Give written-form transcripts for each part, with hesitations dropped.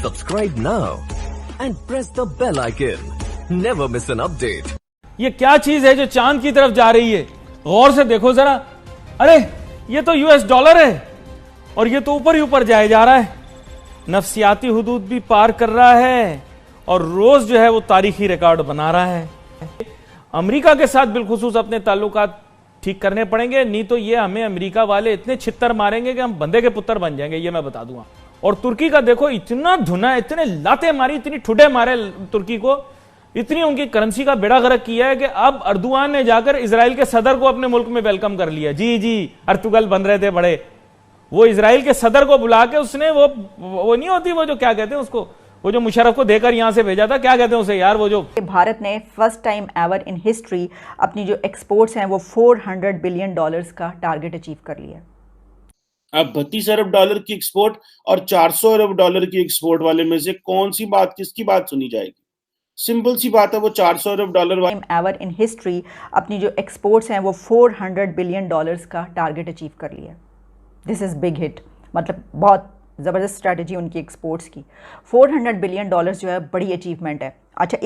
Subscribe now and press the bell icon. Never miss an update. ये क्या चीज है जो चांद की तरफ जा रही है? गौर से देखो जरा। अरे ये तो यूएस डॉलर है और ये तो ऊपर ही ऊपर जाए जा रहा है, नफसियाती हुदूद भी पार कर रहा है और रोज जो है वो तारीखी रिकॉर्ड बना रहा है। अमेरिका के साथ बिलखुसूस अपने ताल्लुकात ठीक करने पड़ेंगे, नहीं तो ये हमें अमेरिका वाले इतने छित्तर मारेंगे कि हम बंदे के पुत्र बन जाएंगे, ये मैं बता दूंगा। और तुर्की का देखो, इतना धुना, इतने लाते मारी, इतनी ठुडे मारे तुर्की को, इतनी उनकी करेंसी का बेड़ा गर्क किया है कि अब अर्दुआन ने जाकर इजराइल के सदर को अपने मुल्क में वेलकम कर लिया। जी जी, अर्तुगल बन रहे थे बड़े, वो इजराइल के सदर को बुला के उसने वो नहीं होती, वो जो क्या कहते हैं उसको, वो जो मुशर्रफ को देकर यहां से भेजा था, क्या कहते हैं उसे यार, वो जो भारत ने first time ever in history अपनी जो एक्सपोर्ट्स हैं वो $400 बिलियन का टारगेट अचीव कर लिया। अब 32 अरब डॉलर की एक्सपोर्ट और 400 अरब डॉलर की एक्सपोर्ट वाले में से कौन सी बात किसकी बात सुनी जाएगी? सिंपल सी बात है, वो 400 अरब डॉलर वाले एवर इन हिस्ट्री अपनी जो एक्सपोर्ट्स हैं वो $400 बिलियन का टारगेट अचीव कर लिया। दिस इज बिग हिट, मतलब बहुत ज़बरदस्त स्ट्रैटेजी उनकी एक्सपोर्ट्स की। $400 बिलियन जो है बड़ी अचीवमेंट है। अच्छा,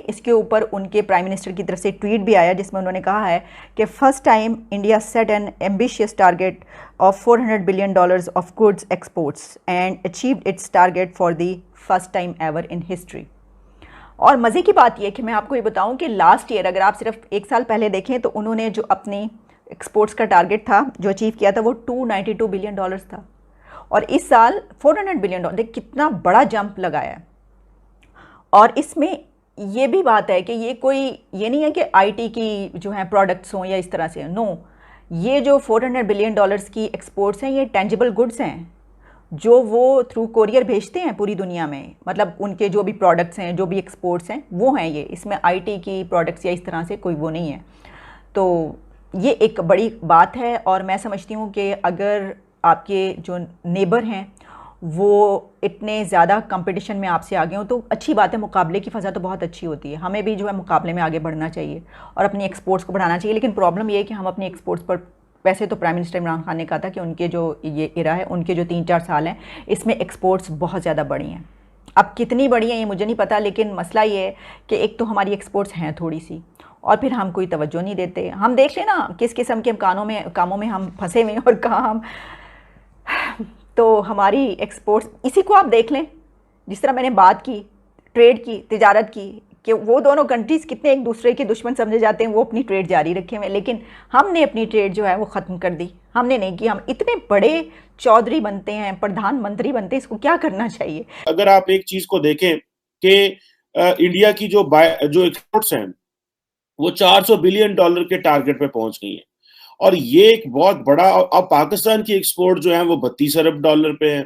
इसके ऊपर उनके प्राइम मिनिस्टर की तरफ से ट्वीट भी आया जिसमें उन्होंने कहा है कि first time India set N ambitious target of $400 billion of goods exports and achieved it's target for the first time ever in history. और मज़े की बात यह है कि मैं आपको ये बताऊं कि लास्ट ईयर अगर आप सिर्फ एक साल पहले देखें तो उन्होंने जो अपनी एक्सपोर्ट्स का टारगेट था जो अचीव किया था वो $292 बिलियन था, और इस साल $400 बिलियन। देख कितना बड़ा जंप लगाया है। और इसमें ये भी बात है कि ये नहीं है कि आईटी की जो है प्रोडक्ट्स हों या इस तरह से, नो, ये जो $400 बिलियन की एक्सपोर्ट्स हैं ये टेंजिबल गुड्स हैं जो वो थ्रू कोरियर भेजते हैं पूरी दुनिया में। मतलब उनके जो भी प्रोडक्ट्स हैं, जो भी एक्सपोर्ट्स हैं वो हैं ये, इसमें आईटी की प्रोडक्ट्स या इस तरह से कोई वो नहीं है। तो ये एक बड़ी बात है और मैं समझती हूँ कि अगर आपके जो नेबर हैं वो इतने ज़्यादा कंपटीशन में आपसे आगे हों तो अच्छी बात है, मुकाबले की फ़ज़ा तो बहुत अच्छी होती है। हमें भी जो है मुकाबले में आगे बढ़ना चाहिए और अपनी एक्सपोर्ट्स को बढ़ाना चाहिए। लेकिन प्रॉब्लम ये है कि हम अपनी एक्सपोर्ट्स पर, वैसे तो प्राइम मिनिस्टर इमरान खान ने कहा था कि उनके जो ये इरा है, उनके जो 3-4 साल हैं, इसमें एक्सपोर्ट्स बहुत ज़्यादा बढ़ी हैं। अब कितनी बढ़ी हैं ये मुझे नहीं पता, लेकिन मसला ये है कि एक तो हमारी एक्सपोर्ट्स हैं थोड़ी सी और फिर हम कोई तवज्जो नहीं देते। हम देख लें ना किस किस्म के कामों में हम फंसे हुए हैं और कहाँ हम, तो हमारी एक्सपोर्ट्स, इसी को आप देख लें, जिस तरह मैंने बात की ट्रेड की, तिजारत की, कि वो दोनों कंट्रीज़ कितने एक दूसरे के दुश्मन समझे जाते हैं, वो अपनी ट्रेड जारी रखे हुए, लेकिन हमने अपनी ट्रेड जो है वो ख़त्म कर दी। हमने नहीं की। हम इतने बड़े चौधरी बनते हैं, प्रधानमंत्री बनते हैं, इसको क्या करना चाहिए? अगर आप एक चीज को देखें कि इंडिया की जो एक्सपोर्ट्स हैं वो $400 बिलियन के टारगेट पे पहुंच गई है, और ये एक बहुत बड़ा, अब पाकिस्तान की एक्सपोर्ट जो है वो $32 अरब पे है।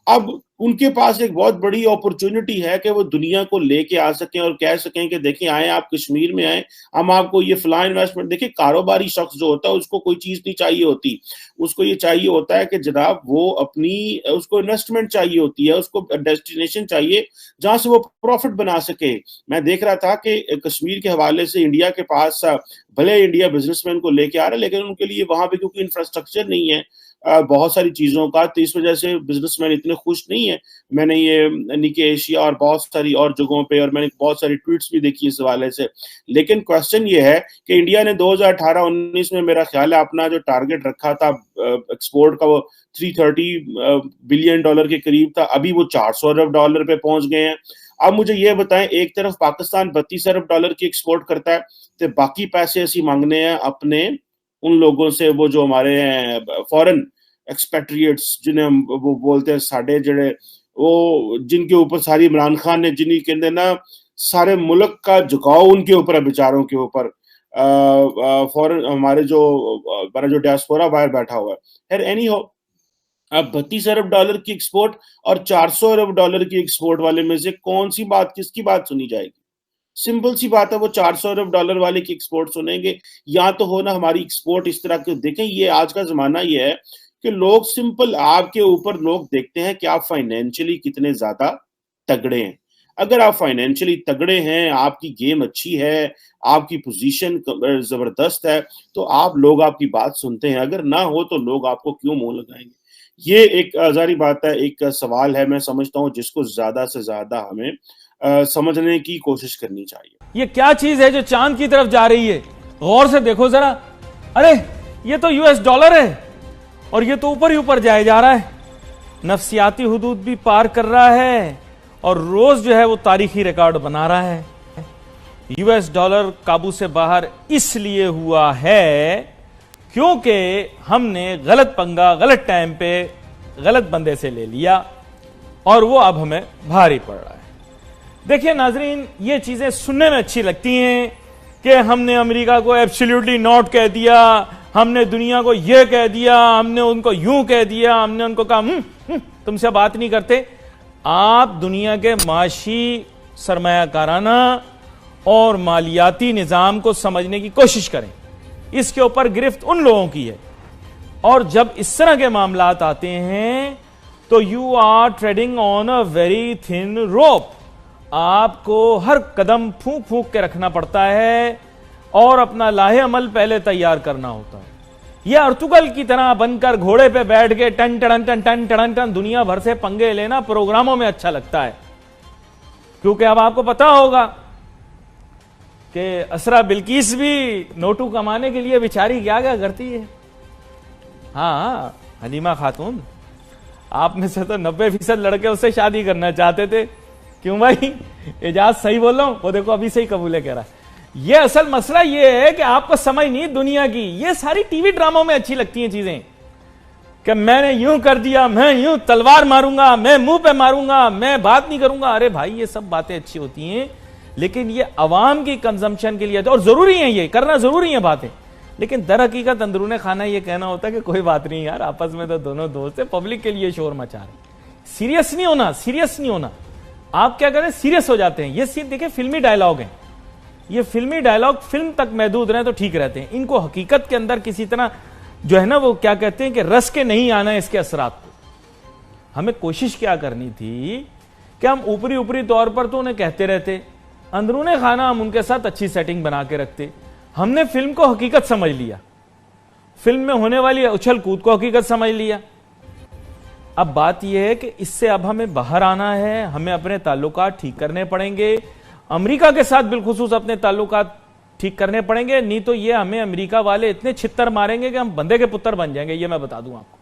अब उनके पास एक बहुत बड़ी अपॉर्चुनिटी है कि वो दुनिया को लेके आ सकें और कह सकें कि देखिए आए, आप कश्मीर में आए, हम आपको ये फला इन्वेस्टमेंट। देखिए कारोबारी शख्स जो होता है उसको कोई चीज नहीं चाहिए होती, उसको ये चाहिए होता है कि जनाब वो उसको इन्वेस्टमेंट चाहिए होती है, उसको डेस्टिनेशन चाहिए जहां से वो प्रॉफिट बना सके। मैं देख रहा था कि कश्मीर के हवाले से इंडिया के पास, भले इंडिया बिजनेसमैन को लेके आ रहा है, लेकिन उनके लिए वहां पे क्योंकि इंफ्रास्ट्रक्चर नहीं है बहुत सारी चीजों का, तो इस वजह से बिजनेसमैन इतने खुश नहीं है। मैंने ये निके एशिया और बहुत सारी और जगहों पे, और मैंने बहुत सारी ट्वीट्स भी देखी इस हवाले से। लेकिन क्वेश्चन ये है कि इंडिया ने 2018-19 में, मेरा ख्याल है, अपना जो टारगेट रखा था एक्सपोर्ट का वो $330 बिलियन के करीब था, अभी वो $400 अरब पे पहुंच गए हैं। अब मुझे ये बताएं, एक तरफ पाकिस्तान $32 अरब की एक्सपोर्ट करता है, तो बाकी पैसे ऐसी मांगने हैं अपने उन लोगों से, वो जो हमारे फॉरेन एक्सपेट्रिएट्स जिन्हें हम वो बोलते हैं, साढ़े जड़े, वो जिनके ऊपर सारी इमरान खान ने, जिन्हें कहते ना सारे मुल्क का झुकाव उनके ऊपर है, बेचारों के ऊपर, फॉरेन हमारा जो डियास्पोरा बाहर बैठा हुआ है। खैर एनी हो, अब $32 अरब की एक्सपोर्ट और $400 अरब की एक्सपोर्ट वाले में से कौन सी बात किसकी बात सुनी जाएगी? सिंपल सी बात है, वो $400 अरब वाले की एक्सपोर्ट सुनेंगे, या तो हो ना हमारी एक्सपोर्ट इस तरह के। देखें, ये आज का जमाना ये है कि लोग सिंपल, आपके ऊपर लोग देखते हैं कि आप फाइनेंशियली कितने ज्यादा तगड़े हैं। अगर आप फाइनेंशियली तगड़े हैं, आपकी गेम अच्छी है, आपकी पोजीशन जबरदस्त है, तो लोग आपकी बात सुनते हैं। अगर ना हो तो लोग आपको क्यों मुंह लगाएंगे? ये एक जारी बात है, एक सवाल है, मैं समझता हूँ जिसको ज्यादा से ज्यादा हमें समझने की कोशिश करनी चाहिए। ये क्या चीज है जो चांद की तरफ जा रही है? गौर से देखो जरा। अरे ये तो यूएस डॉलर है और ये तो ऊपर ही ऊपर जाए जा रहा है, नफसियाती हुदूद भी पार कर रहा है और रोज जो है वो तारीखी रिकॉर्ड बना रहा है। यूएस डॉलर काबू से बाहर इसलिए हुआ है क्योंकि हमने गलत पंगा गलत टाइम पे गलत बंदे से ले लिया और वो अब हमें भारी पड़ रहा है। देखिए नाजरीन, ये चीजें सुनने में अच्छी लगती हैं कि हमने अमेरिका को एब्सोल्युटली नॉट कह दिया, हमने दुनिया को यह कह दिया, हमने उनको यूं कह दिया, हमने उनको कहा तुमसे बात नहीं करते। आप दुनिया के माशी सरमायाकाराना और मालियाती निजाम को समझने की कोशिश करें। इसके ऊपर गिरफ्त उन लोगों की है और जब इस तरह के मामलात आते हैं तो you are trading on a very thin rope. आपको हर कदम फूंक फूंक के रखना पड़ता है और अपना लाहे अमल पहले तैयार करना होता है। यह अर्तुगल की तरह बनकर घोड़े पे बैठ के टन टन टन टन टन टन दुनिया भर से पंगे लेना प्रोग्रामों में अच्छा लगता है, क्योंकि अब आपको पता होगा कि असरा बिल्किस भी नोटू कमाने के लिए बेचारी क्या क्या करती है। हाँ, हलीमा खातून, आप में से तो 90% लड़के उससे शादी करना चाहते थे। क्यों भाई, एजाज सही बोल रहा हूं? वो देखो अभी सही कबूले कह रहा है। ये असल मसला ये है कि आपको समझ नहीं दुनिया की। ये सारी टीवी ड्रामों में अच्छी लगती हैं चीजें कि मैंने यूं कर दिया, मैं यूं तलवार मारूंगा, मैं मुंह पे मारूंगा, मैं बात नहीं करूंगा। अरे भाई, ये सब बातें अच्छी होती हैं लेकिन ये अवाम की कंजम्पशन के लिए और जरूरी है, ये करना जरूरी है बातें, लेकिन दर हकीकत अंदरूने खाना ये कहना होता है कि कोई बात नहीं यार, आपस में तो दोनों दोस्त है, पब्लिक के लिए शोर मचा रहे। सीरियस नहीं होना, सीरियस नहीं होना। आप क्या करें, सीरियस हो जाते हैं। ये सीन देखिए, फिल्मी डायलॉग है, ये फिल्मी डायलॉग फिल्म तक महदूद रहे तो ठीक रहते हैं। इनको हकीकत के अंदर किसी तरह जो है ना, वो क्या कहते हैं कि रस के नहीं आना है इसके असरात को। हमें कोशिश क्या करनी थी कि हम ऊपरी ऊपरी तौर पर तो उन्हें कहते रहते, अंदरूने खाना हम उनके साथ अच्छी सेटिंग बना के रखते। हमने फिल्म को हकीकत समझ लिया, फिल्म में होने वाली उछल कूद को हकीकत समझ लिया। अब बात यह है कि इससे अब हमें बाहर आना है, हमें अपने ताल्लुकात ठीक करने पड़ेंगे, अमेरिका के साथ बिलखुसूस अपने ताल्लुकात ठीक करने पड़ेंगे, नहीं तो ये हमें अमेरिका वाले इतने छित्तर मारेंगे कि हम बंदे के पुत्र बन जाएंगे। ये मैं बता दूं आपको,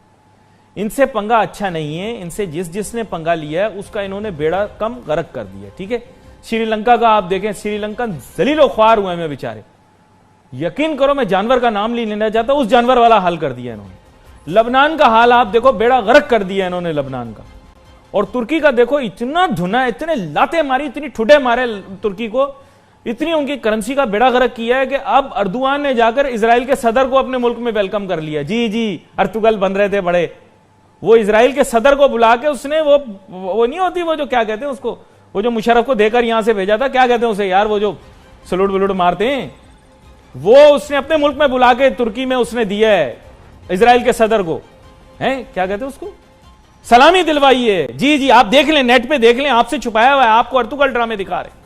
इनसे पंगा अच्छा नहीं है। इनसे जिसने पंगा लिया है उसका इन्होंने बेड़ा कम गर्क कर दिया। ठीक है, श्रीलंका का आप देखें, श्रीलंकन जलीलो ख्वार हुए हैं बेचारे। यकीन करो, मैं जानवर का नाम नहीं लेना चाहता, उस जानवर वाला हाल कर दिया इन्होंने। लबनान का हाल आप देखो, बेड़ा गर्क कर दिया इन्होंने लबनान का। और तुर्की का देखो, इतना धुना, इतने लाते मारी, इतनी ठुडे मारे तुर्की को, इतनी उनकी करेंसी का बेड़ा गर्क किया है कि अब अर्दुआन ने जाकर इजराइल के सदर को अपने मुल्क में वेलकम कर लिया। जी जी, अर्तुगल बन रहे थे बड़े, वो इजराइल के सदर को बुला के उसने वो नहीं होती, वो जो क्या कहते हैं उसको, वो जो मुशर्रफ को देकर यहां से भेजा था, क्या कहते हैं उसे यार, वो जो सलूट बलूट मारते हैं, वो उसने अपने मुल्क में बुला के तुर्की में उसने दिया है इजराइल के सदर को। हैं, क्या कहते हैं उसको, सलामी दिलवाई है। जी जी, आप देख लें, नेट पे देख लें, आपसे छुपाया हुआ है, आपको अर्तुगल ड्रामे दिखा रहे।